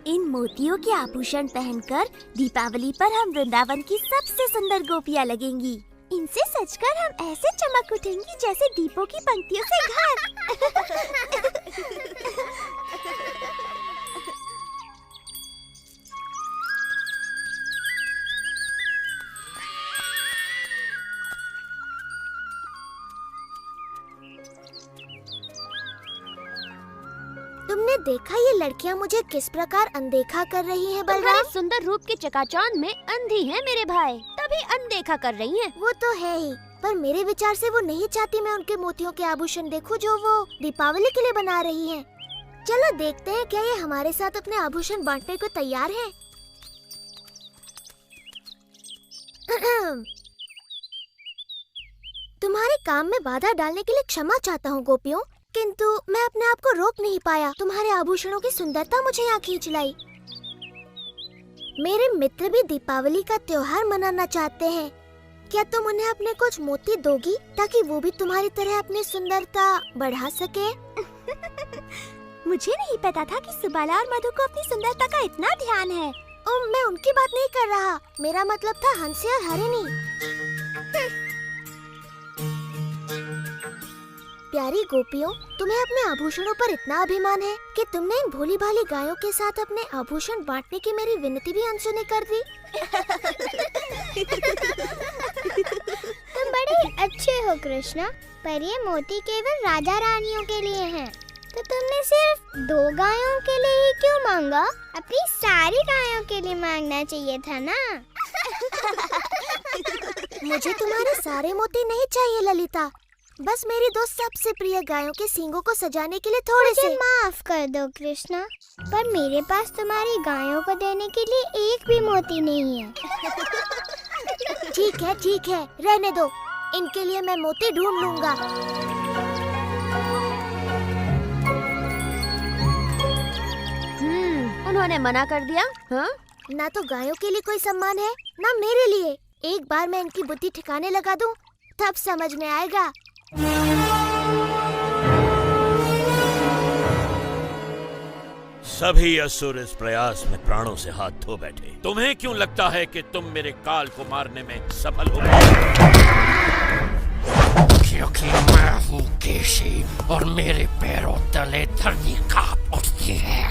इन मोतियों के आभूषण पहनकर दीपावली पर हम वृंदावन की सबसे सुंदर गोपियाँ लगेंगी। इनसे सजकर हम ऐसे चमक उठेंगी जैसे दीपों की पंक्तियों से घर। तुमने देखा ये लड़कियाँ मुझे किस प्रकार अनदेखा कर रही हैं बलराम? तुम्हारे सुंदर रूप के चकाचौंध में अंधी है मेरे भाई, तभी अनदेखा कर रही हैं। वो तो है ही, पर मेरे विचार से वो नहीं चाहती मैं उनके मोतियों के आभूषण देखूं जो वो दीपावली के लिए बना रही हैं। चलो देखते हैं क्या ये हमारे साथ अपने आभूषण बांटने को तैयार है। तुम्हारे काम में बाधा डालने के लिए क्षमा चाहता हूँ गोपियों, किंतु मैं अपने आप को रोक नहीं पाया। तुम्हारे आभूषणों की सुंदरता मुझे यहाँ खींच लाई। मेरे मित्र भी दीपावली का त्योहार मनाना चाहते हैं। क्या तुम उन्हें अपने कुछ मोती दोगी ताकि वो भी तुम्हारी तरह अपनी सुंदरता बढ़ा सके? मुझे नहीं पता था कि सुबाला और मधु को अपनी सुंदरता का इतना ध्यान है। मैं उनकी बात नहीं कर रहा, मेरा मतलब था हंसी और हरिणी। प्यारी गोपियों, तुम्हें अपने आभूषणों पर इतना अभिमान है कि तुमने इन भोली भाली गायों के साथ अपने आभूषण बांटने की मेरी विनती भी अनसुनी कर दी। तुम बड़े अच्छे हो कृष्णा, पर ये मोती केवल राजा रानियों के लिए हैं। तो तुमने सिर्फ 2 गायों के लिए ही क्यों मांगा? अपनी सारी गायों के लिए मांगना चाहिए था ना। मुझे तुम्हारे सारे मोती नहीं चाहिए ललिता, बस मेरी 2 सबसे प्रिय गायों के सींगों को सजाने के लिए थोड़े से। माफ कर दो कृष्णा, पर मेरे पास तुम्हारी गायों को देने के लिए एक भी मोती नहीं है। ठीक है, रहने दो, इनके लिए मैं मोती ढूंढ लूंगा। उन्होंने मना कर दिया। हाँ? ना तो गायों के लिए कोई सम्मान है, ना मेरे लिए। एक बार मैं इनकी बुद्धि ठिकाने लगा दूं, तब समझ में आएगा। सभी असुर इस प्रयास में प्राणों से हाथ धो बैठे। तुम्हें क्यों लगता है कि तुम मेरे काल को मारने में सफल हो गए? क्योंकि मैं हूँ केशी और मेरे पैरों तले धरती कांप उठती है।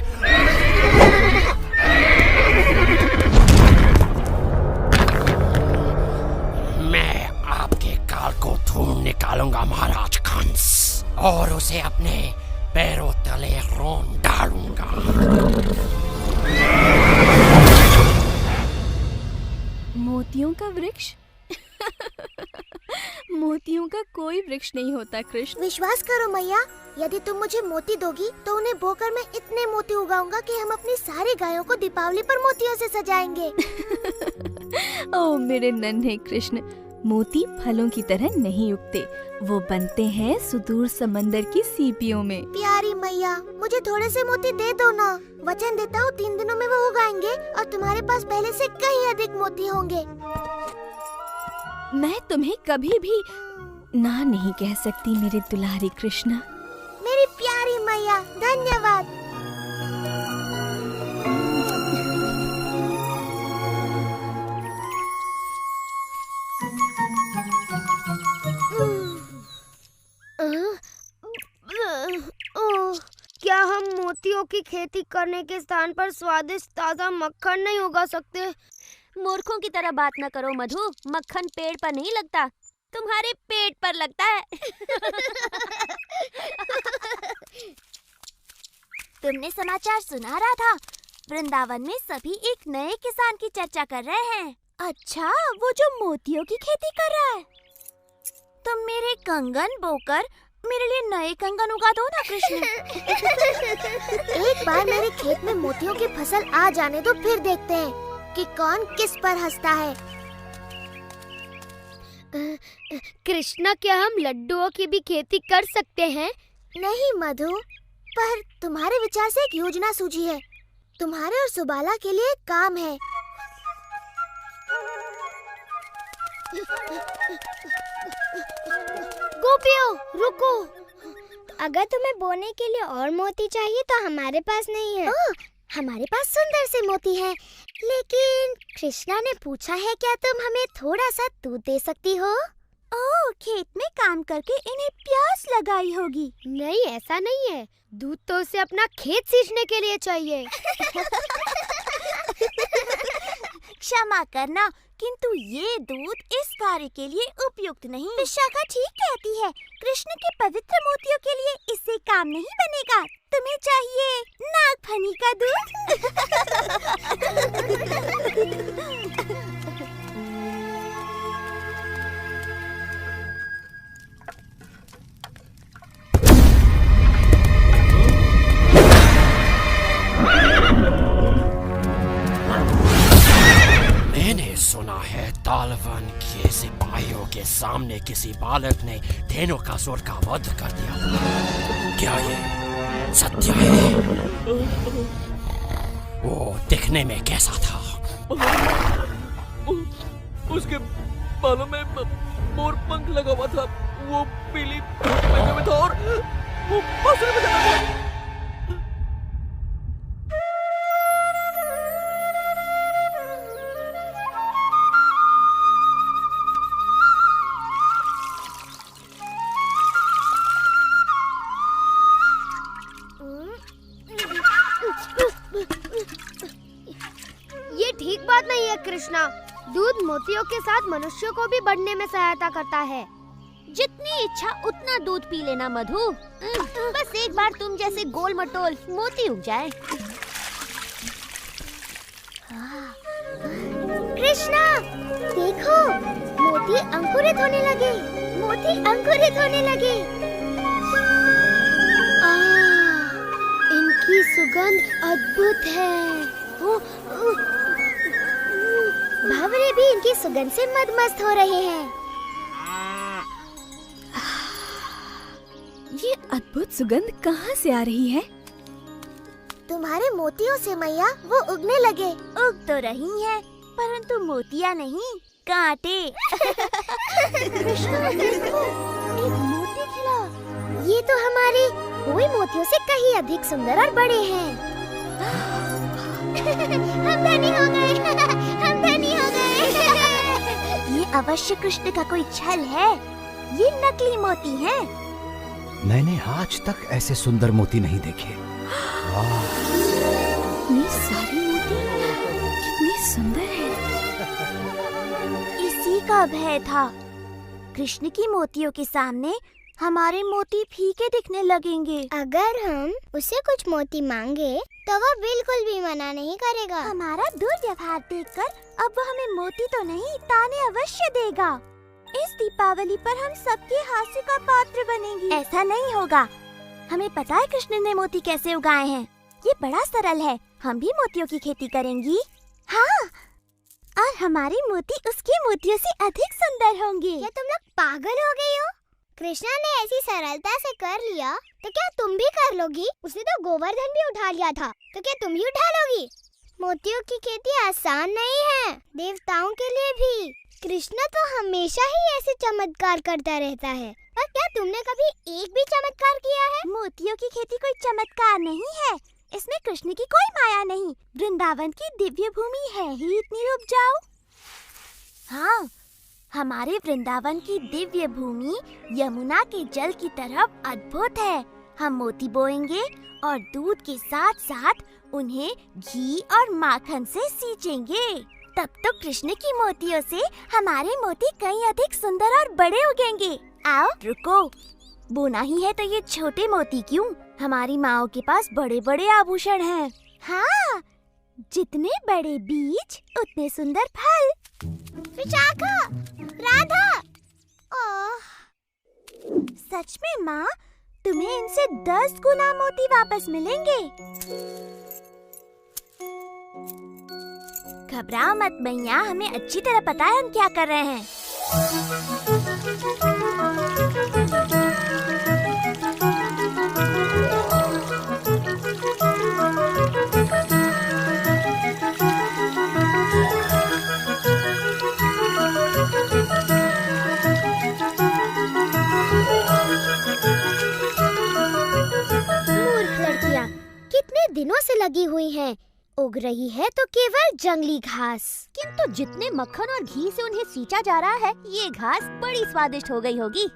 मैं आपके काल को ढूंढ निकालूंगा महाराज कंस, और उसे अपने पैरों तले रोन डालूंगा। मोतियों का वृक्ष? मोतियों का कोई वृक्ष नहीं होता कृष्ण। विश्वास करो मैया, यदि तुम मुझे मोती दोगी तो उन्हें बोकर मैं इतने मोती उगाऊंगा कि हम अपनी सारी गायों को दीपावली पर मोतियों से सजाएंगे। ओ मेरे नन्हे कृष्ण, मोती फलों की तरह नहीं उगते, वो बनते हैं सुदूर समंदर की सीपियों में। प्यारी मैया, मुझे थोड़े से मोती दे दो ना। वचन देता हूँ 3 दिनों में वो उगाएंगे और तुम्हारे पास पहले से कहीं अधिक मोती होंगे। मैं तुम्हें कभी भी ना नहीं कह सकती मेरे दुलारे कृष्णा। मेरी प्यारी मैया, धन्यवाद। क्या हम मोतियों की खेती करने के स्थान पर स्वादिष्ट ताजा मक्खन नहीं उगा सकते? मूर्खों की तरह बात न करो मधु, मक्खन पेड़ पर नहीं लगता, तुम्हारे पेट पर लगता है। तुमने समाचार सुना रहा था, वृंदावन में सभी एक नए किसान की चर्चा कर रहे हैं। अच्छा, वो जो मोतियों की खेती कर रहा है। तुम मेरे कंगन बोकर मेरे लिए नए कंगन उगा दो ना कृष्ण। एक बार मेरे खेत में मोतियों की फसल आ जाने दो, फिर देखते हैं कि कौन किस पर हंसता है। कृष्णा, क्या हम लड्डुओं की भी खेती कर सकते हैं? नहीं मधु, पर तुम्हारे विचार से एक योजना सूझी है। तुम्हारे और सुबाला के लिए एक काम है। गोपियों, रुको। अगर तुम्हें बोने के लिए और मोती चाहिए तो हमारे पास नहीं है। हमारे पास सुंदर से मोती हैं, लेकिन कृष्णा ने पूछा है क्या तुम हमें थोड़ा सा दूध दे सकती हो? ओह, खेत में काम करके इन्हें प्यास लगाई होगी। नहीं, ऐसा नहीं है। दूध तो उसे अपना खेत सींचने के लिए चाहिए। क्षमा करना, किंतु ये दूध इस कार्य के लिए उपयुक्त नहीं। विशाखा ठीक कहती है, कृष्ण के पवित्र मोतियों के लिए इससे काम नहीं बनेगा। तुम्हें चाहिए नागफनी का दूध। मैंने सुना है तालवन के सिपाहियों के सामने किसी बालक ने धेनुकासुर का वध कर दिया। क्या ये सत्य है? वो दिखने में कैसा था? उसके बालों में मोर पंख लगा हुआ था, वो पीली पहने में था और वो बांसुरी बजाता था। ये ठीक बात नहीं है कृष्णा। दूध मोतियों के साथ मनुष्यों को भी बढ़ने में सहायता करता है। जितनी इच्छा उतना दूध पी लेना मधु। बस एक बार तुम जैसे गोल मटोल मोती उग जाए। कृष्णा देखो, मोती अंकुरित होने लगे। मोती अंकुरित होने लगे। इनकी सुगंध अद्भुत है। भंवरे भी इनकी सुगंध से मदमस्त हो रहे हैं। ये अद्भुत सुगंध कहाँ से आ रही है? तुम्हारे मोतियों से मैया वो उगने लगे। उग तो रही हैं, परंतु मोतियाँ नहीं, कांटे। कृष्णा देखो, एक मोती खिला। ये तो हमारे कोई मोतियों से कहीं अधिक सुंदर और बड़े हैं। हम धनी हो गए। हम धनी हो गए। ये अवश्य कृष्ण का कोई छल है। ये नकली मोती हैं। मैंने आज तक ऐसे सुंदर मोती नहीं देखे। वाह! इतनी सारी मोती, कितनी सुंदर है। इसी का भय था। कृष्ण की मोतियों के सामने हमारे मोती फीके दिखने लगेंगे। अगर हम उसे कुछ मोती मांगे तो वो बिल्कुल भी मना नहीं करेगा। हमारा दुर्व्यवहार देखकर अब वो हमें मोती तो नहीं, ताने अवश्य देगा। इस दीपावली पर हम सबके हास्य का पात्र बनेंगे। ऐसा नहीं होगा। हमें पता है कृष्ण ने मोती कैसे उगाए हैं। ये बड़ा सरल है। हम भी मोतियों की खेती करेंगी। हाँ, और हमारे मोती उसके मोतियों से अधिक सुंदर होंगे। क्या तुम लोग पागल हो गई हो? कृष्णा ने ऐसी सरलता से कर लिया तो क्या तुम भी कर लोगी? उसने तो गोवर्धन भी उठा लिया था, तो क्या तुम भी उठा लोगी? मोतियों की खेती आसान नहीं है, देवताओं के लिए भी। कृष्णा तो हमेशा ही ऐसे चमत्कार करता रहता है। पर क्या तुमने कभी एक भी चमत्कार किया है? मोतियों की खेती कोई चमत्कार नहीं है। इसमें कृष्ण की कोई माया नहीं। वृंदावन की दिव्य भूमि है ही इतनी उपजाऊ। हाँ, हमारे वृंदावन की दिव्य भूमि यमुना के जल की तरफ अद्भुत है। हम मोती बोएंगे और दूध के साथ साथ उन्हें घी और माखन से सींचेंगे। तब तो कृष्ण की मोतियों से हमारे मोती कहीं अधिक सुंदर और बड़े उगेंगे। आओ, रुको। बोना ही है तो ये छोटे मोती क्यों? हमारी माओ के पास बड़े बड़े आभूषण हैं। हाँ, जितने बड़े बीज उतने सुंदर फल। विशाखा, राधा। ओह, सच में माँ, तुम्हें इनसे 10 गुना मोती वापस मिलेंगे। घबराओ मत मैया, हमें अच्छी तरह पता है हम क्या कर रहे हैं। दिनों से लगी हुई हैं। उग रही है तो केवल जंगली घास। किंतु जितने मक्खन और घी से उन्हें सींचा जा रहा है, ये घास बड़ी स्वादिष्ट हो गई होगी।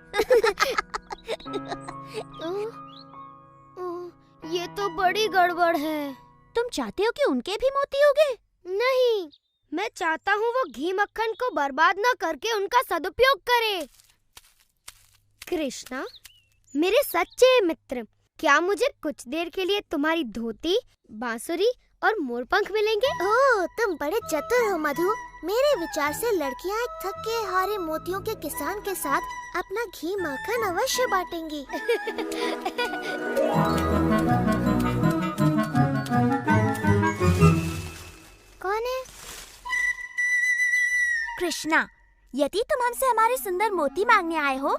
ये तो बड़ी गड़बड़ है। तुम चाहते हो कि उनके भी मोती उगे? नहीं, मैं चाहता हूँ वो घी मक्खन को बर्बाद न करके उनका सदुपयोग करे। कृष्णा, मेरे सच्चे मित्र, क्या मुझे कुछ देर के लिए तुम्हारी धोती, बांसुरी और मोरपंख मिलेंगे? ओह, तुम बड़े चतुर हो मधु। मेरे विचार से लड़कियां एक थके हारे मोतियों के किसान के साथ अपना घी माखन अवश्य बांटेंगी। कौन है? कृष्णा, यदि तुम हमसे हमारे सुंदर मोती मांगने आए हो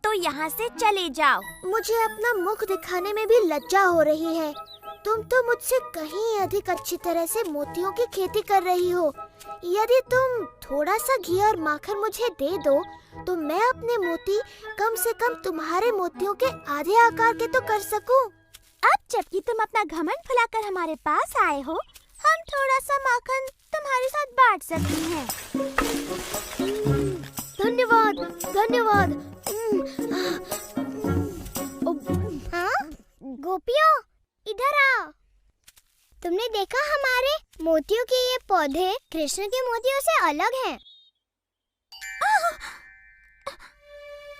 तो यहाँ से चले जाओ। मुझे अपना मुख दिखाने में भी लज्जा हो रही है। तुम तो मुझसे कहीं अधिक अच्छी तरह से मोतियों की खेती कर रही हो। यदि तुम थोड़ा सा घी और माखन मुझे दे दो तो मैं अपने मोती कम से कम तुम्हारे मोतियों के आधे आकार के तो कर सकूं। अब जबकि तुम अपना घमंड फुलाकर हमारे पास आए हो, हम थोड़ा सा माखन तुम्हारे साथ बांट सकती हैं। धन्यवाद, धन्यवाद। हाँ? गोपियों, इधर आओ। तुमने देखा हमारे मोतियों के ये पौधे कृष्ण के मोतियों से अलग हैं।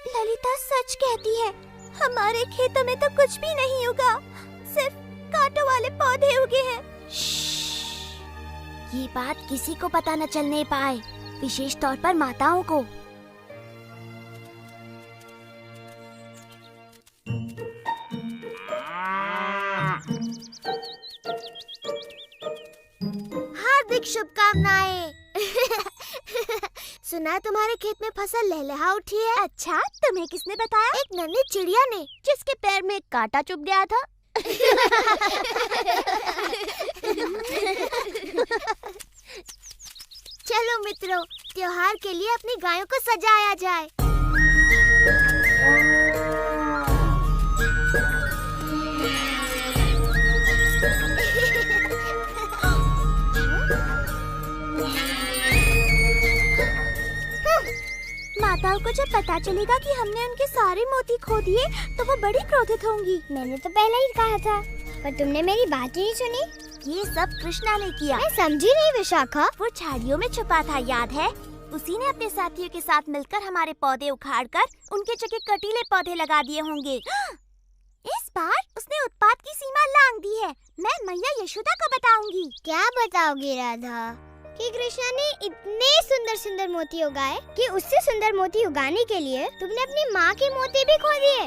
ललिता सच कहती है, हमारे खेतों में तो कुछ भी नहीं उगा, सिर्फ कांटों वाले पौधे उगे हैं। ये बात किसी को पता न चलने पाए, विशेष तौर पर माताओं को। हार्दिक शुभकामनाएं। सुना तुम्हारे खेत में फसल लहलहा उठी है। अच्छा, तुम्हें किसने बताया? एक नन्ही चिड़िया ने, जिसके पैर में कांटा चुभ गया था। चलो मित्रों, त्योहार के लिए अपनी गायों को सजाया जाए। माताओं को जब पता चलेगा कि हमने उनके सारे मोती खो दिए तो वो बड़ी क्रोधित होंगी। मैंने तो पहले ही कहा था, पर तुमने मेरी बात ही नहीं सुनी। ये सब कृष्णा ने किया। मैं समझी नहीं विशाखा। वो झाड़ियों में छुपा था, याद है? उसी ने अपने साथियों के साथ मिलकर हमारे पौधे उखाड़कर उनके जगह कटीले पौधे लगा दिए होंगे। इस बार उसने उत्पात की सीमा लांघ दी है। मैं मैया यशोदा को बताऊंगी। क्या बताओगी राधा? कि कृष्णा ने इतने सुंदर सुंदर मोती उगाए कि उससे सुंदर मोती उगाने के लिए तुमने अपनी माँ के मोती भी खो दिए।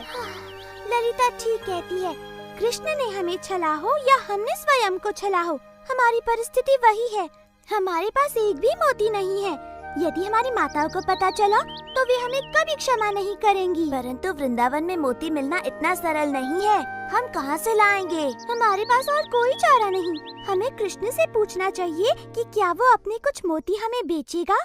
ललिता ठीक कहती है, कृष्ण ने हमें छला हो या हमने स्वयं को छला हो, हमारी परिस्थिति वही है। हमारे पास एक भी मोती नहीं है। यदि हमारी माताओं को पता चला तो वे हमें कभी क्षमा नहीं करेंगी। परंतु वृंदावन में मोती मिलना इतना सरल नहीं है। हम कहाँ से लाएंगे? हमारे पास और कोई चारा नहीं। हमें कृष्ण से पूछना चाहिए कि क्या वो अपने कुछ मोती हमें बेचेगा।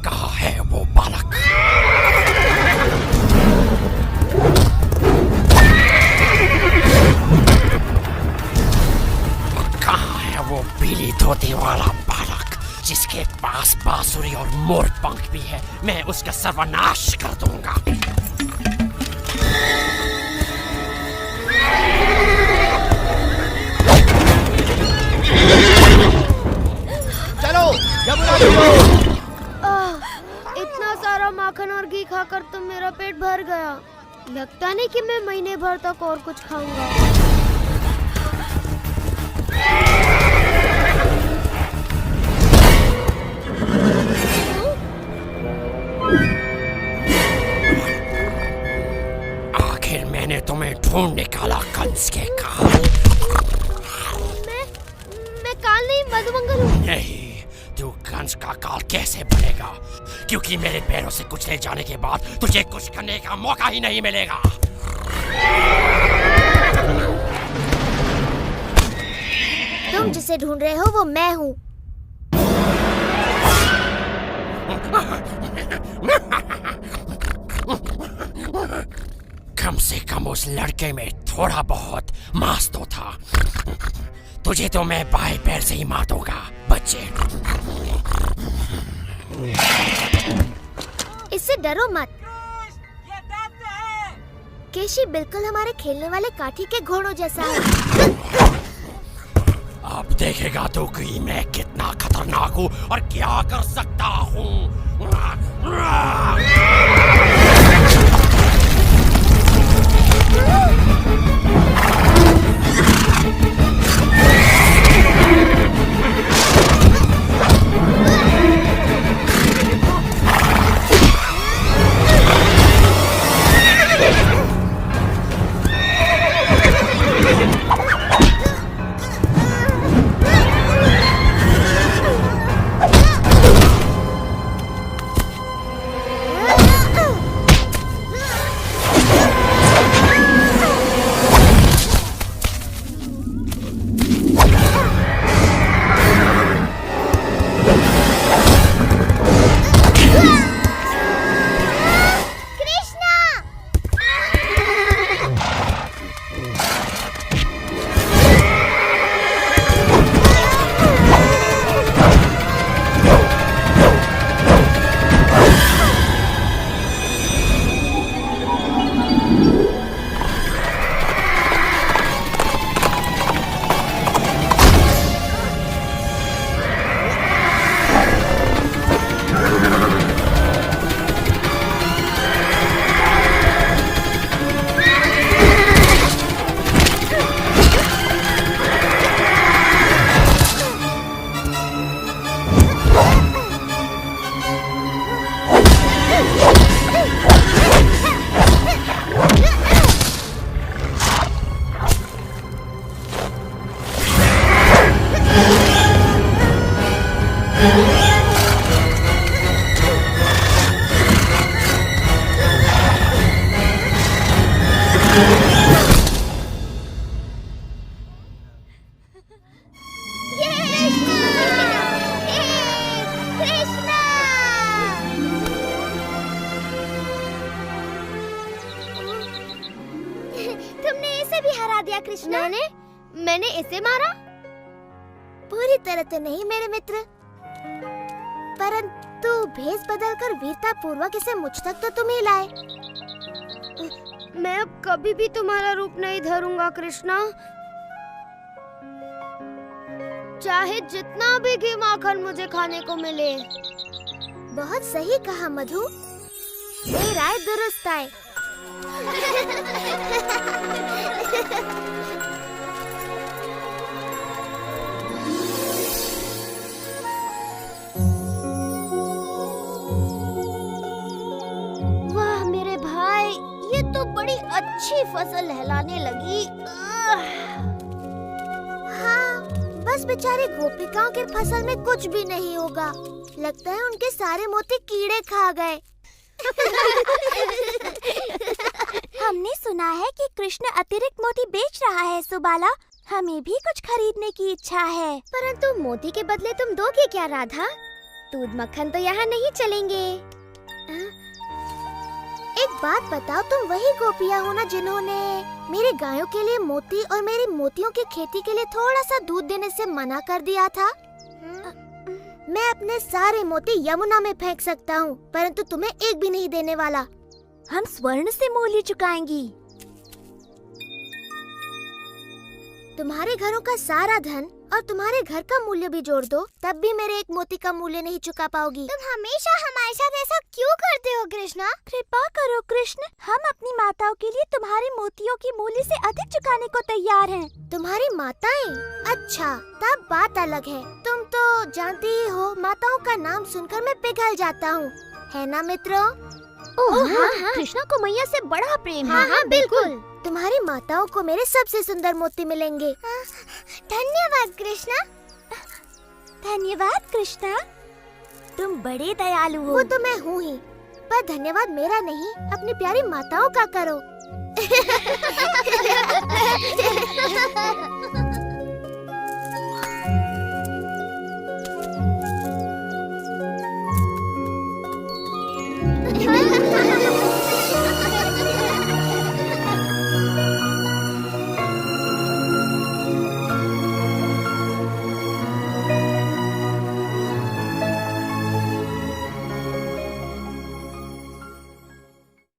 कहाँ है वो बालक? कहाँ है वो पीली धोती वाला बालक जिसके पास बांसुरी और मोर पंख भी है? मैं उसका सर्वनाश कर दूंगा। चलो, यमुना चलो। इतना सारा माखन और घी खाकर तो मेरा पेट भर गया। लगता नहीं कि मैं महीने भर तक और कुछ खाऊंगा। आखिर मैंने तुम्हें ढूंढ निकाला कंस के काल। मैं काल नहीं, मधुमंगल हूँ। नहीं, तू कंस का काल कैसे बनेगा? क्योंकि मेरे पैरों से कुचले जाने के बाद तुझे कुछ करने का मौका ही नहीं मिलेगा। तुम जिसे ढूंढ रहे हो वो मैं हूँ। कम से कम उस लड़के में थोड़ा बहुत मांस तो था। तुझे तो मैं बाएं पैर से ही मार दूंगा बच्चे। इससे डरो मत। केशी बिल्कुल हमारे खेलने वाले काठी के घोड़ों जैसा है। अब देखेगा तो कि मैं कितना खतरनाक हूँ और क्या कर सकता हूँ। मैंने इसे मारा? पूरी तरह तो नहीं मेरे मित्र, परंतु भेष बदलकर वीरता पूर्वक इसे मुझ तक तो तुम ही लाए। मैं अब कभी भी तुम्हारा रूप नहीं धरूंगा कृष्णा, चाहे जितना भी घी माखन मुझे खाने को मिले। बहुत सही कहा मधु, ये राय दुरुस्त है। वाह मेरे भाई, ये तो बड़ी अच्छी फसल लहलाने लगी। हाँ, बस बेचारी गोपिकाओं के फसल में कुछ भी नहीं होगा। लगता है उनके सारे मोती कीड़े खा गए। हमने सुना है कि कृष्ण अतिरिक्त मोती बेच रहा है सुबाला, हमें भी कुछ खरीदने की इच्छा है। परंतु मोती के बदले तुम दोगे क्या राधा? दूध मक्खन तो यहाँ नहीं चलेंगे। एक बात बताओ, तुम वही गोपियाँ हो ना जिन्होंने मेरे गायों के लिए मोती और मेरी मोतियों की खेती के लिए थोड़ा सा दूध देने से मना कर दिया था? मैं अपने सारे मोती यमुना में फेंक सकता हूँ, परंतु तुम्हें एक भी नहीं देने वाला। हम स्वर्ण से मूल्य चुकाएंगी। तुम्हारे घरों का सारा धन और तुम्हारे घर का मूल्य भी जोड़ दो, तब भी मेरे एक मोती का मूल्य नहीं चुका पाओगी। तुम हमेशा हमारे साथ ऐसा क्यों करते हो कृष्णा? कृपा करो कृष्ण, हम अपनी माताओं के लिए तुम्हारे मोतियों की मूल्य से अधिक चुकाने को तैयार हैं। तुम्हारी माताएं? अच्छा, तब बात अलग है। तुम तो जानती ही हो, माताओं का नाम सुनकर मैं पिघल जाता हूँ, है ना मित्रों? हाँ, कृष्णा को मैया से बड़ा प्रेम है। हाँ, बिल्कुल। तुम्हारी माताओं को मेरे सबसे सुंदर मोती मिलेंगे। धन्यवाद कृष्णा। धन्यवाद कृष्णा, तुम बड़े दयालु हो। वो तो मैं हूँ ही, पर धन्यवाद मेरा नहीं, अपनी प्यारी माताओं का करो।